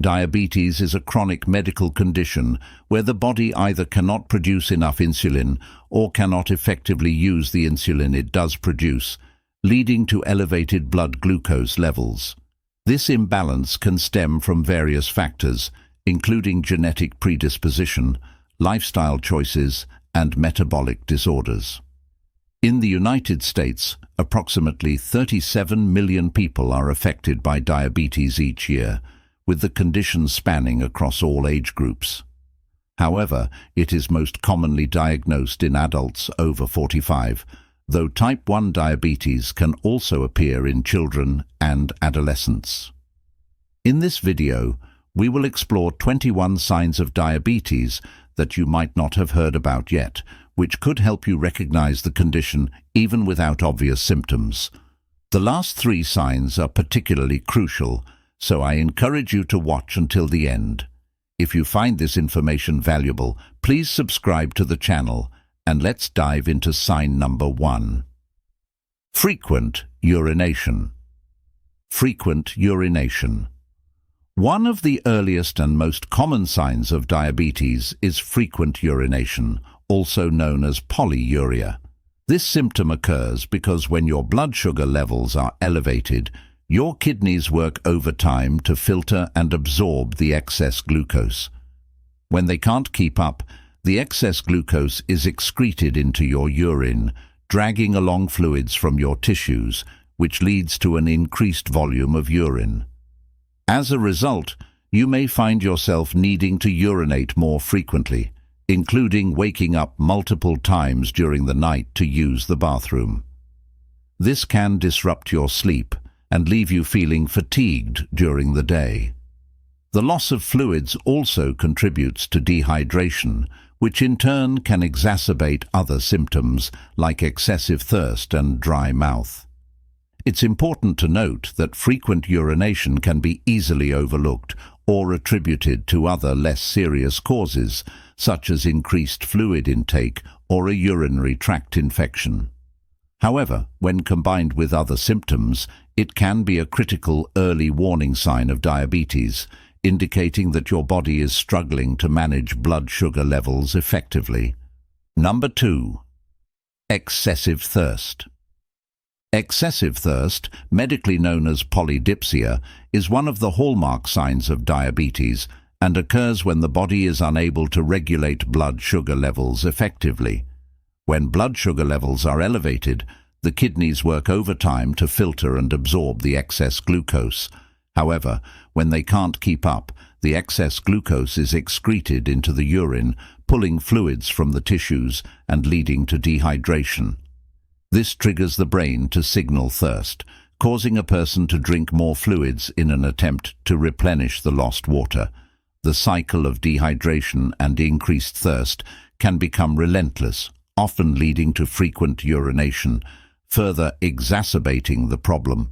Diabetes is a chronic medical condition where the body either cannot produce enough insulin or cannot effectively use the insulin it does produce, leading to elevated blood glucose levels. This imbalance can stem from various factors, including genetic predisposition, lifestyle choices, and metabolic disorders. In the United States, approximately 37 million people are affected by diabetes each year, with the condition spanning across all age groups. However, it is most commonly diagnosed in adults over 45, though type 1 diabetes can also appear in children and adolescents. In this video, we will explore 21 signs of diabetes that you might not have heard about yet, which could help you recognize the condition even without obvious symptoms. The last 3 signs are particularly crucial, so I encourage you to watch until the end. If you find this information valuable, please subscribe to the channel, and let's dive into sign number 1. Frequent urination. Frequent urination. One of the earliest and most common signs of diabetes is frequent urination, also known as polyuria. This symptom occurs because when your blood sugar levels are elevated, your kidneys work overtime to filter and absorb the excess glucose. When they can't keep up, the excess glucose is excreted into your urine, dragging along fluids from your tissues, which leads to an increased volume of urine. As a result, you may find yourself needing to urinate more frequently, including waking up multiple times during the night to use the bathroom. This can disrupt your sleep and leave you feeling fatigued during the day. The loss of fluids also contributes to dehydration, which in turn can exacerbate other symptoms like excessive thirst and dry mouth. It's important to note that frequent urination can be easily overlooked or attributed to other less serious causes, such as increased fluid intake or a urinary tract infection. However, when combined with other symptoms, it can be a critical early warning sign of diabetes, indicating that your body is struggling to manage blood sugar levels effectively. Number 2. Excessive thirst. Excessive thirst, medically known as polydipsia, is one of the hallmark signs of diabetes and occurs when the body is unable to regulate blood sugar levels effectively. When blood sugar levels are elevated, the kidneys work overtime to filter and absorb the excess glucose. However, when they can't keep up, the excess glucose is excreted into the urine, pulling fluids from the tissues and leading to dehydration. This triggers the brain to signal thirst, causing a person to drink more fluids in an attempt to replenish the lost water. The cycle of dehydration and increased thirst can become relentless, often leading to frequent urination, further exacerbating the problem.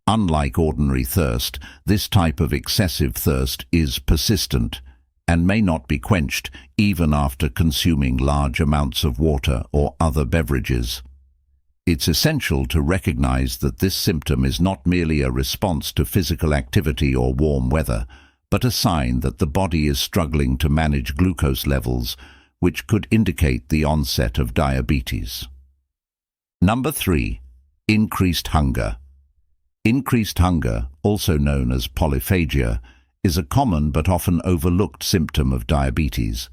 Unlike ordinary thirst, this type of excessive thirst is persistent and may not be quenched even after consuming large amounts of water or other beverages. It's essential to recognize that this symptom is not merely a response to physical activity or warm weather, but a sign that the body is struggling to manage glucose levels, which could indicate the onset of diabetes. Number 3. Increased hunger. Increased hunger, also known as polyphagia, is a common but often overlooked symptom of diabetes.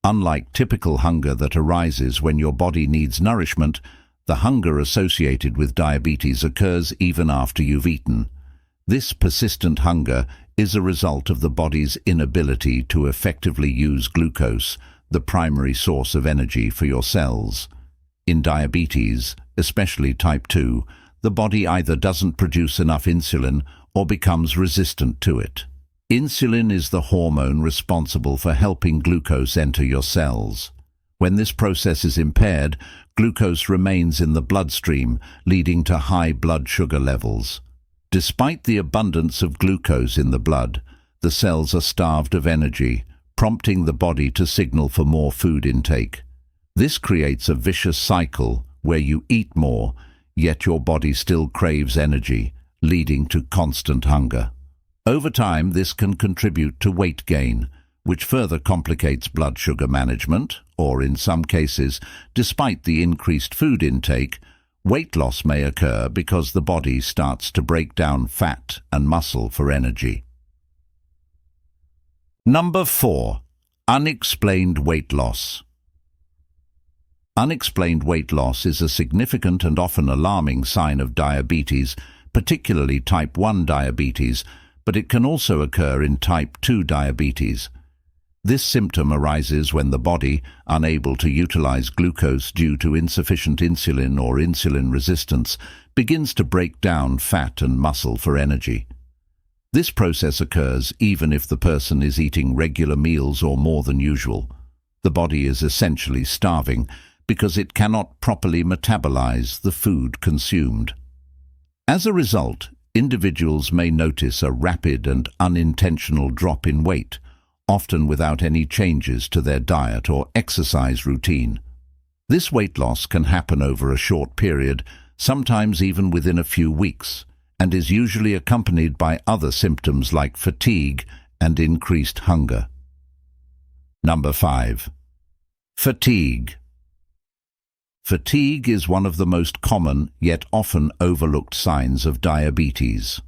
Unlike typical hunger that arises when your body needs nourishment, the hunger associated with diabetes occurs even after you've eaten. This persistent hunger is a result of the body's inability to effectively use glucose, the primary source of energy for your cells. In diabetes, especially type 2, the body either doesn't produce enough insulin or becomes resistant to it. Insulin is the hormone responsible for helping glucose enter your cells. When this process is impaired, glucose remains in the bloodstream, leading to high blood sugar levels. Despite the abundance of glucose in the blood, the cells are starved of energy, prompting the body to signal for more food intake. This creates a vicious cycle where you eat more, yet your body still craves energy, leading to constant hunger. Over time, this can contribute to weight gain, which further complicates blood sugar management, or in some cases, despite the increased food intake, weight loss may occur because the body starts to break down fat and muscle for energy. Number 4. Unexplained weight loss. Unexplained weight loss is a significant and often alarming sign of diabetes, particularly type 1 diabetes, but it can also occur in type 2 diabetes. This symptom arises when the body, unable to utilize glucose due to insufficient insulin or insulin resistance, begins to break down fat and muscle for energy. This process occurs even if the person is eating regular meals or more than usual. The body is essentially starving because it cannot properly metabolize the food consumed. As a result, individuals may notice a rapid and unintentional drop in weight, often without any changes to their diet or exercise routine. This weight loss can happen over a short period, sometimes even within a few weeks, and is usually accompanied by other symptoms like fatigue and increased hunger. Number 5. Fatigue. Fatigue is one of the most common yet often overlooked signs of diabetes.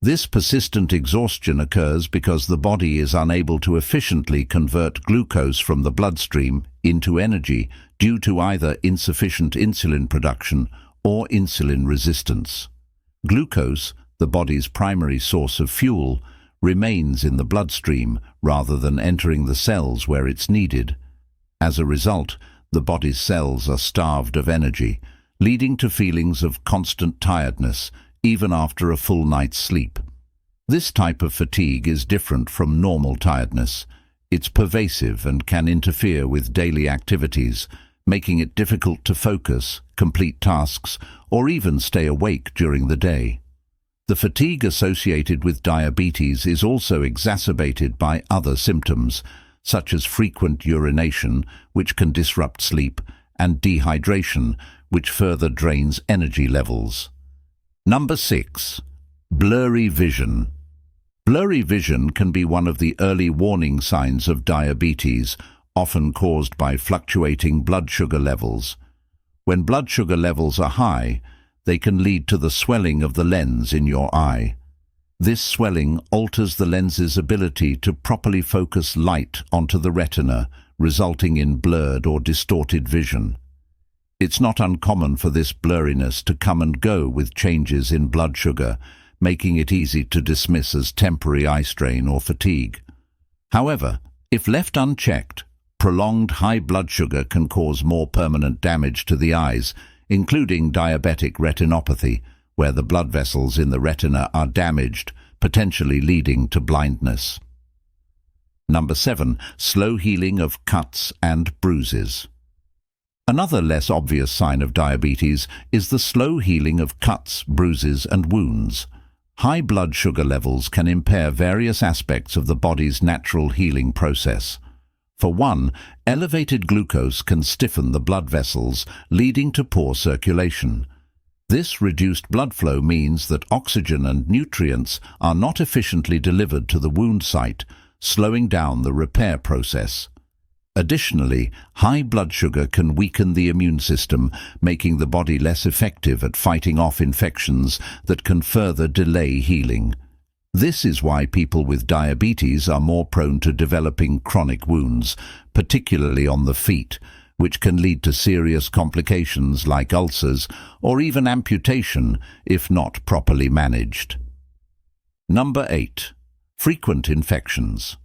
This persistent exhaustion occurs because the body is unable to efficiently convert glucose from the bloodstream into energy due to either insufficient insulin production or insulin resistance. Glucose, the body's primary source of fuel, remains in the bloodstream rather than entering the cells where it's needed. As a result, the body's cells are starved of energy, leading to feelings of constant tiredness, even after a full night's sleep. This type of fatigue is different from normal tiredness. It's pervasive and can interfere with daily activities, making it difficult to focus, complete tasks, or even stay awake during the day. The fatigue associated with diabetes is also exacerbated by other symptoms, such as frequent urination, which can disrupt sleep, and dehydration, which further drains energy levels. Number 6. Blurry vision. Blurry vision can be one of the early warning signs of diabetes, often caused by fluctuating blood sugar levels. When blood sugar levels are high, they can lead to the swelling of the lens in your eye. This swelling alters the lens's ability to properly focus light onto the retina, resulting in blurred or distorted vision. It's not uncommon for this blurriness to come and go with changes in blood sugar, making it easy to dismiss as temporary eye strain or fatigue. However, if left unchecked, prolonged high blood sugar can cause more permanent damage to the eyes, including diabetic retinopathy, where the blood vessels in the retina are damaged, potentially leading to blindness. Number 7. Slow healing of cuts and bruises. Another less obvious sign of diabetes is the slow healing of cuts, bruises, and wounds. High blood sugar levels can impair various aspects of the body's natural healing process. For one, elevated glucose can stiffen the blood vessels, leading to poor circulation. This reduced blood flow means that oxygen and nutrients are not efficiently delivered to the wound site, slowing down the repair process. Additionally, high blood sugar can weaken the immune system, making the body less effective at fighting off infections that can further delay healing. This is why people with diabetes are more prone to developing chronic wounds, particularly on the feet, which can lead to serious complications like ulcers or even amputation if not properly managed. Number 8. Frequent infections.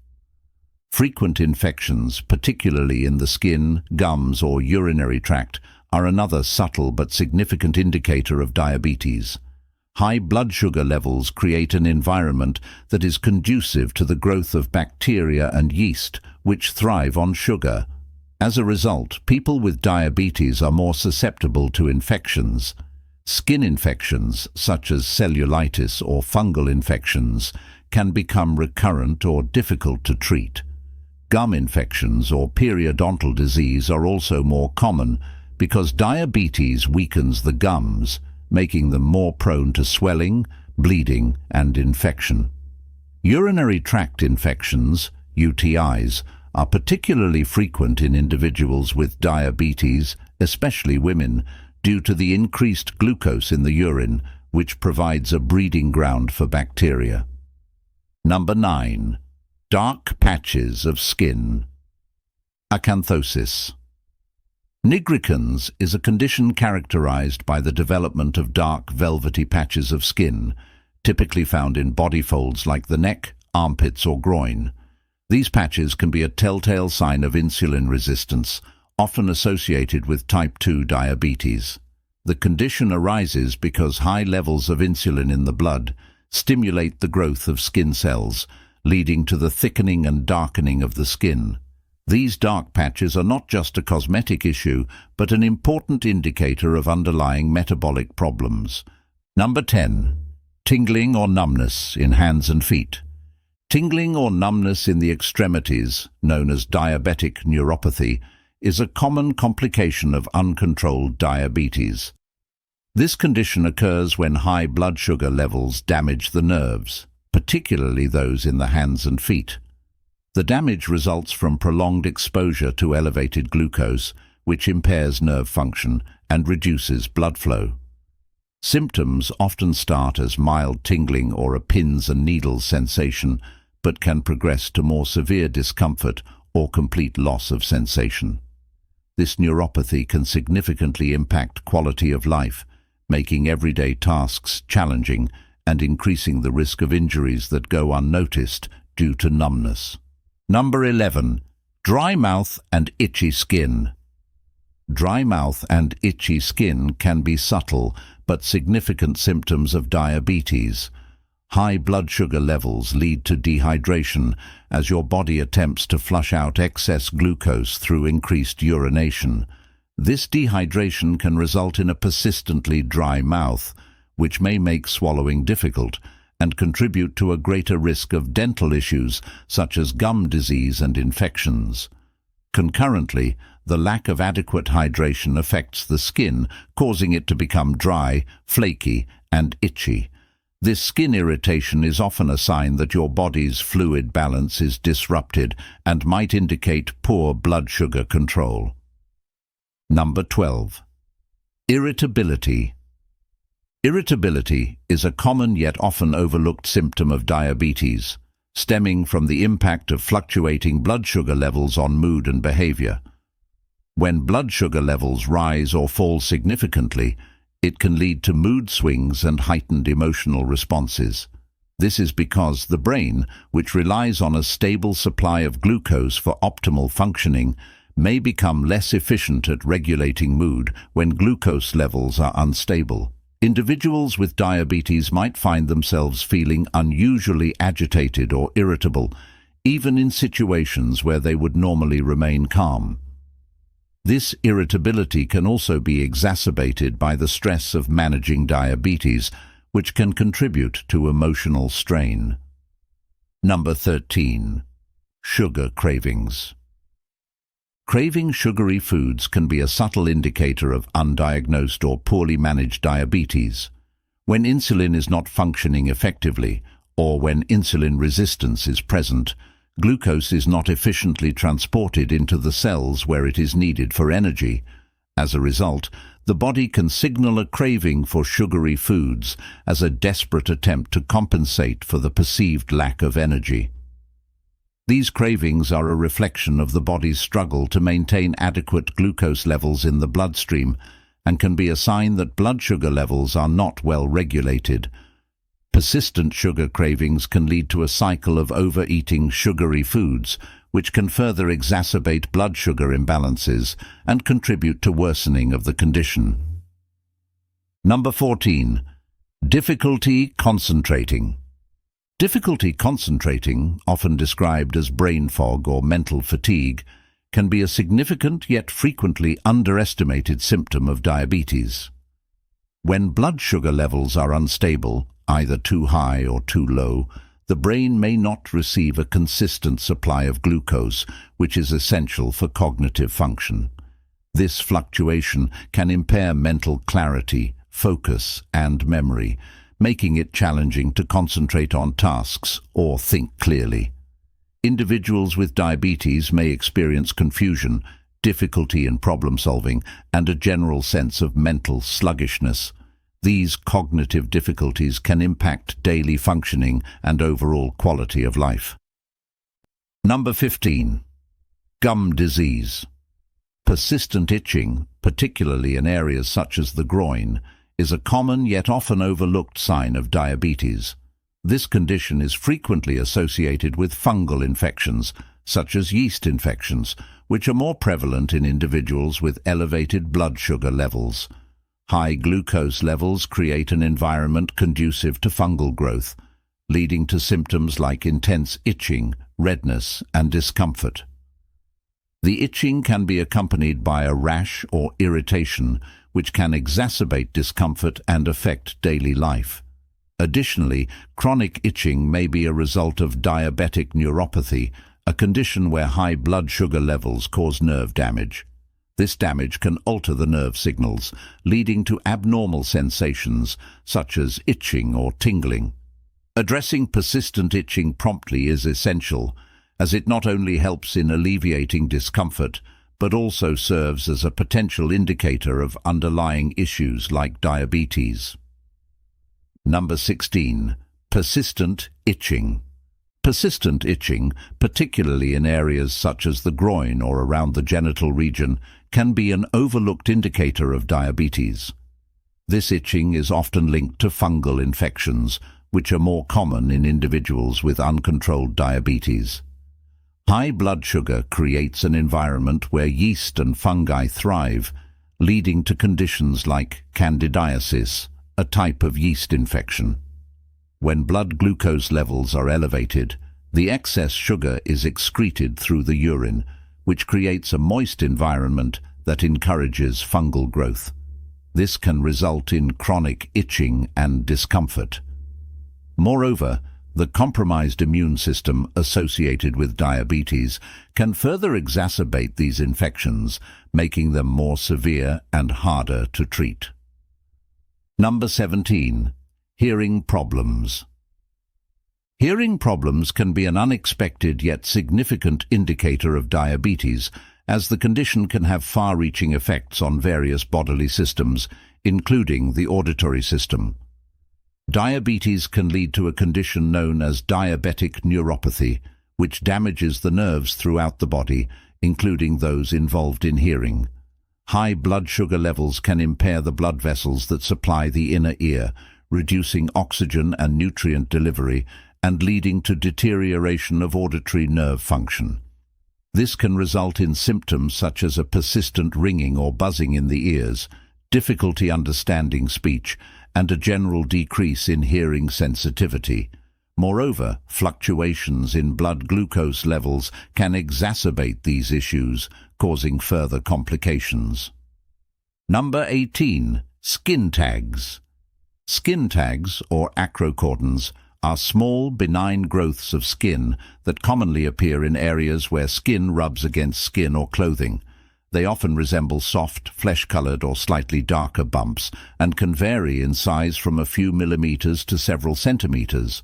Frequent infections, particularly in the skin, gums, or urinary tract, are another subtle but significant indicator of diabetes. High blood sugar levels create an environment that is conducive to the growth of bacteria and yeast, which thrive on sugar. As a result, people with diabetes are more susceptible to infections. Skin infections, such as cellulitis or fungal infections, can become recurrent or difficult to treat. Gum infections or periodontal disease are also more common because diabetes weakens the gums, making them more prone to swelling, bleeding, and infection. Urinary tract infections, UTIs, are particularly frequent in individuals with diabetes, especially women, due to the increased glucose in the urine, which provides a breeding ground for bacteria. Number 9. Dark patches of skin. Acanthosis. Nigricans is a condition characterized by the development of dark velvety patches of skin, typically found in body folds like the neck, armpits or groin. These patches can be a telltale sign of insulin resistance, often associated with type 2 diabetes. The condition arises because high levels of insulin in the blood stimulate the growth of skin cells, leading to the thickening and darkening of the skin. These dark patches are not just a cosmetic issue, but an important indicator of underlying metabolic problems. Number 10. Tingling or numbness in hands and feet. Tingling or numbness in the extremities, known as diabetic neuropathy, is a common complication of uncontrolled diabetes. This condition occurs when high blood sugar levels damage the nerves, particularly those in the hands and feet. The damage results from prolonged exposure to elevated glucose, which impairs nerve function and reduces blood flow. Symptoms often start as mild tingling or a pins and needles sensation, but can progress to more severe discomfort or complete loss of sensation. This neuropathy can significantly impact quality of life, making everyday tasks challenging and increasing the risk of injuries that go unnoticed due to numbness. Number 11. Dry mouth and itchy skin. Dry mouth and itchy skin can be subtle but significant symptoms of diabetes. High blood sugar levels lead to dehydration as your body attempts to flush out excess glucose through increased urination. This dehydration can result in a persistently dry mouth, which may make swallowing difficult and contribute to a greater risk of dental issues such as gum disease and infections. Concurrently, the lack of adequate hydration affects the skin, causing it to become dry, flaky, and itchy. This skin irritation is often a sign that your body's fluid balance is disrupted and might indicate poor blood sugar control. Number 12. Irritability. Irritability is a common yet often overlooked symptom of diabetes, stemming from the impact of fluctuating blood sugar levels on mood and behavior. When blood sugar levels rise or fall significantly, it can lead to mood swings and heightened emotional responses. This is because the brain, which relies on a stable supply of glucose for optimal functioning, may become less efficient at regulating mood when glucose levels are unstable. Individuals with diabetes might find themselves feeling unusually agitated or irritable, even in situations where they would normally remain calm. This irritability can also be exacerbated by the stress of managing diabetes, which can contribute to emotional strain. Number 13. Sugar cravings. Craving sugary foods can be a subtle indicator of undiagnosed or poorly managed diabetes. When insulin is not functioning effectively, or when insulin resistance is present, glucose is not efficiently transported into the cells where it is needed for energy. As a result, the body can signal a craving for sugary foods as a desperate attempt to compensate for the perceived lack of energy. These cravings are a reflection of the body's struggle to maintain adequate glucose levels in the bloodstream and can be a sign that blood sugar levels are not well regulated. Persistent sugar cravings can lead to a cycle of overeating sugary foods, which can further exacerbate blood sugar imbalances and contribute to worsening of the condition. Number 14. Difficulty concentrating. Difficulty concentrating, often described as brain fog or mental fatigue, can be a significant yet frequently underestimated symptom of diabetes. When blood sugar levels are unstable, either too high or too low, the brain may not receive a consistent supply of glucose, which is essential for cognitive function. This fluctuation can impair mental clarity, focus, and memory, making it challenging to concentrate on tasks or think clearly. Individuals with diabetes may experience confusion, difficulty in problem-solving, and a general sense of mental sluggishness. These cognitive difficulties can impact daily functioning and overall quality of life. Number 15. Gum disease. Persistent itching, particularly in areas such as the groin, is a common yet often overlooked sign of diabetes. This condition is frequently associated with fungal infections, such as yeast infections, which are more prevalent in individuals with elevated blood sugar levels. High glucose levels create an environment conducive to fungal growth, leading to symptoms like intense itching, redness, and discomfort. The itching can be accompanied by a rash or irritation, which can exacerbate discomfort and affect daily life. Additionally, chronic itching may be a result of diabetic neuropathy, a condition where high blood sugar levels cause nerve damage. This damage can alter the nerve signals, leading to abnormal sensations such as itching or tingling. Addressing persistent itching promptly is essential, as it not only helps in alleviating discomfort, but also serves as a potential indicator of underlying issues like diabetes. Number 16. Persistent itching. Persistent itching, particularly in areas such as the groin or around the genital region, can be an overlooked indicator of diabetes. This itching is often linked to fungal infections, which are more common in individuals with uncontrolled diabetes. High blood sugar creates an environment where yeast and fungi thrive, leading to conditions like candidiasis, a type of yeast infection. When blood glucose levels are elevated, the excess sugar is excreted through the urine, which creates a moist environment that encourages fungal growth. This can result in chronic itching and discomfort. Moreover, the compromised immune system associated with diabetes can further exacerbate these infections, making them more severe and harder to treat. Number 17. Hearing problems. Hearing problems can be an unexpected yet significant indicator of diabetes, as the condition can have far-reaching effects on various bodily systems, including the auditory system. Diabetes can lead to a condition known as diabetic neuropathy, which damages the nerves throughout the body, including those involved in hearing. High blood sugar levels can impair the blood vessels that supply the inner ear, reducing oxygen and nutrient delivery and leading to deterioration of auditory nerve function. This can result in symptoms such as a persistent ringing or buzzing in the ears, difficulty understanding speech, and a general decrease in hearing sensitivity. Moreover, fluctuations in blood glucose levels can exacerbate these issues, causing further complications. Number 18. Skin tags. Skin tags, or acrocordons, are small, benign growths of skin that commonly appear in areas where skin rubs against skin or clothing. They often resemble soft, flesh-colored or slightly darker bumps and can vary in size from a few millimeters to several centimeters.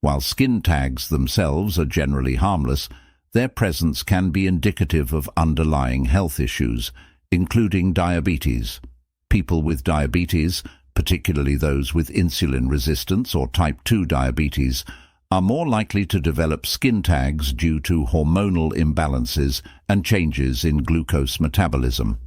While skin tags themselves are generally harmless, their presence can be indicative of underlying health issues, including diabetes. People with diabetes, particularly those with insulin resistance or type 2 diabetes, are more likely to develop skin tags due to hormonal imbalances and changes in glucose metabolism.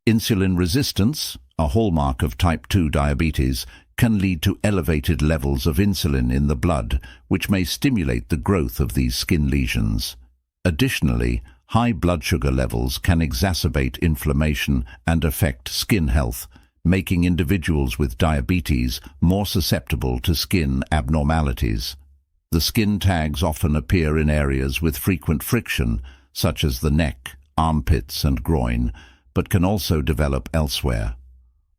Insulin resistance, a hallmark of type 2 diabetes, can lead to elevated levels of insulin in the blood, which may stimulate the growth of these skin lesions. Additionally, high blood sugar levels can exacerbate inflammation and affect skin health, making individuals with diabetes more susceptible to skin abnormalities. The skin tags often appear in areas with frequent friction, such as the neck, armpits, and groin, but can also develop elsewhere.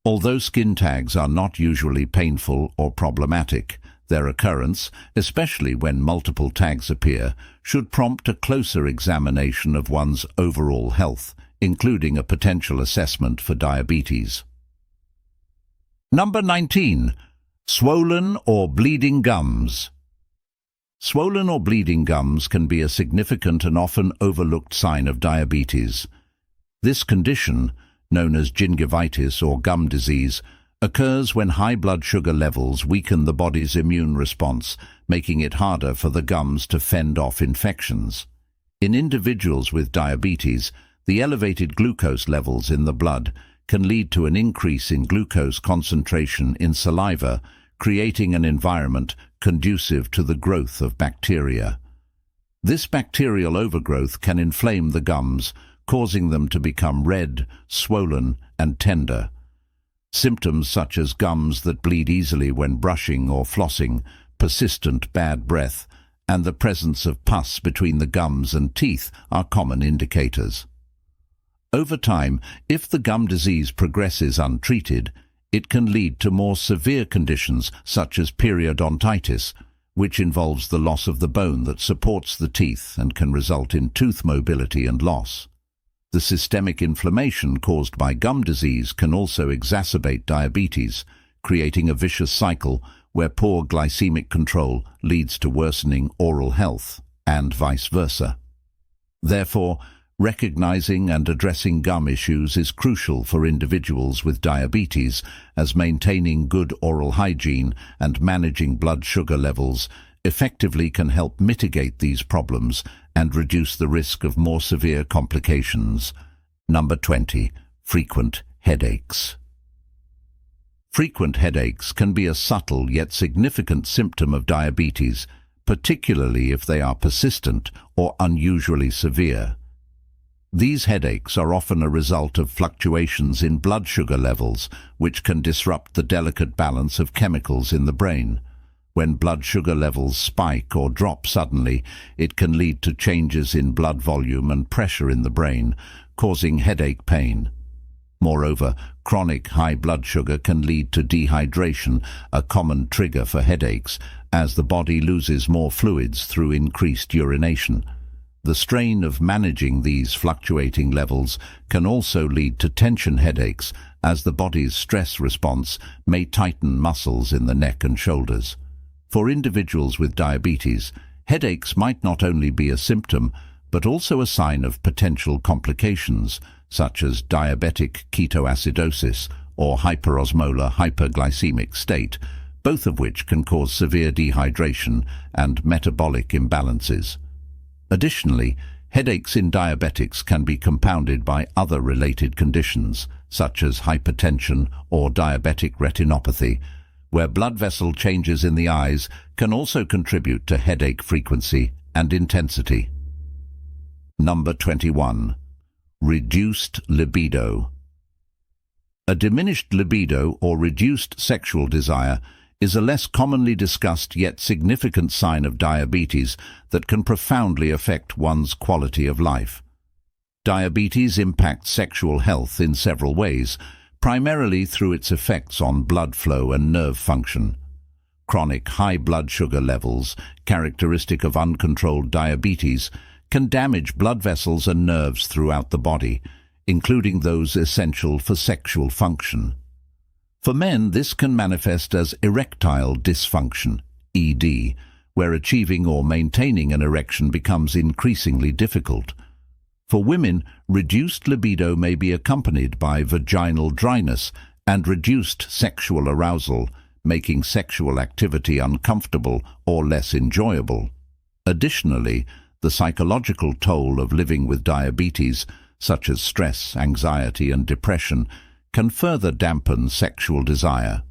Although skin tags are not usually painful or problematic, their occurrence, especially when multiple tags appear, should prompt a closer examination of one's overall health, including a potential assessment for diabetes. Number 19. Swollen or bleeding gums. Swollen or bleeding gums can be a significant and often overlooked sign of diabetes. This condition, known as gingivitis or gum disease, occurs when high blood sugar levels weaken the body's immune response, making it harder for the gums to fend off infections. In individuals with diabetes, the elevated glucose levels in the blood can lead to an increase in glucose concentration in saliva, creating an environment conducive to the growth of bacteria. This bacterial overgrowth can inflame the gums, causing them to become red, swollen, and tender. Symptoms such as gums that bleed easily when brushing or flossing, persistent bad breath, and the presence of pus between the gums and teeth are common indicators. Over time, if the gum disease progresses untreated, it can lead to more severe conditions such as periodontitis, which involves the loss of the bone that supports the teeth and can result in tooth mobility and loss. The systemic inflammation caused by gum disease can also exacerbate diabetes, creating a vicious cycle where poor glycemic control leads to worsening oral health, and vice versa. Therefore, recognizing and addressing gum issues is crucial for individuals with diabetes, as maintaining good oral hygiene and managing blood sugar levels effectively can help mitigate these problems and reduce the risk of more severe complications. Number 20. Frequent headaches. Frequent headaches can be a subtle yet significant symptom of diabetes, particularly if they are persistent or unusually severe. These headaches are often a result of fluctuations in blood sugar levels, which can disrupt the delicate balance of chemicals in the brain. When blood sugar levels spike or drop suddenly, it can lead to changes in blood volume and pressure in the brain, causing headache pain. Moreover, chronic high blood sugar can lead to dehydration, a common trigger for headaches, as the body loses more fluids through increased urination. The strain of managing these fluctuating levels can also lead to tension headaches, as the body's stress response may tighten muscles in the neck and shoulders. For individuals with diabetes, headaches might not only be a symptom, but also a sign of potential complications, such as diabetic ketoacidosis or hyperosmolar hyperglycemic state, both of which can cause severe dehydration and metabolic imbalances. Additionally, headaches in diabetics can be compounded by other related conditions, such as hypertension or diabetic retinopathy, where blood vessel changes in the eyes can also contribute to headache frequency and intensity. Number 21. Reduced libido. A diminished libido or reduced sexual desire is a less commonly discussed yet significant sign of diabetes that can profoundly affect one's quality of life. Diabetes impacts sexual health in several ways, primarily through its effects on blood flow and nerve function. Chronic high blood sugar levels, characteristic of uncontrolled diabetes, can damage blood vessels and nerves throughout the body, including those essential for sexual function. For men, this can manifest as erectile dysfunction, ED, where achieving or maintaining an erection becomes increasingly difficult. For women, reduced libido may be accompanied by vaginal dryness and reduced sexual arousal, making sexual activity uncomfortable or less enjoyable. Additionally, the psychological toll of living with diabetes, such as stress, anxiety, and depression, can further dampen sexual desire.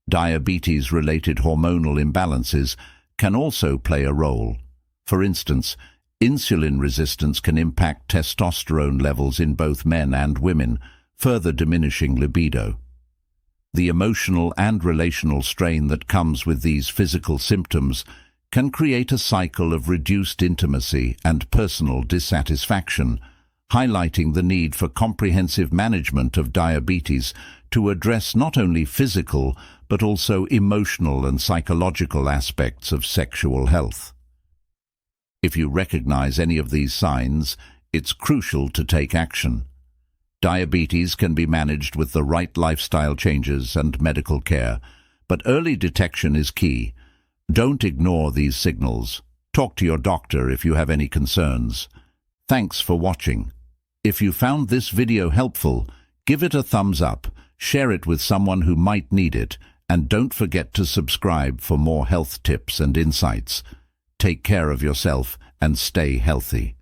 Diabetes-related hormonal imbalances can also play a role. For instance, insulin resistance can impact testosterone levels in both men and women, further diminishing libido. The emotional and relational strain that comes with these physical symptoms can create a cycle of reduced intimacy and personal dissatisfaction, highlighting the need for comprehensive management of diabetes to address not only physical but also emotional and psychological aspects of sexual health. If you recognize any of these signs, it's crucial to take action. Diabetes can be managed with the right lifestyle changes and medical care, but early detection is key. Don't ignore these signals. Talk to your doctor if you have any concerns. Thanks for watching. If you found this video helpful, give it a thumbs up, share it with someone who might need it, and don't forget to subscribe for more health tips and insights. Take care of yourself and stay healthy.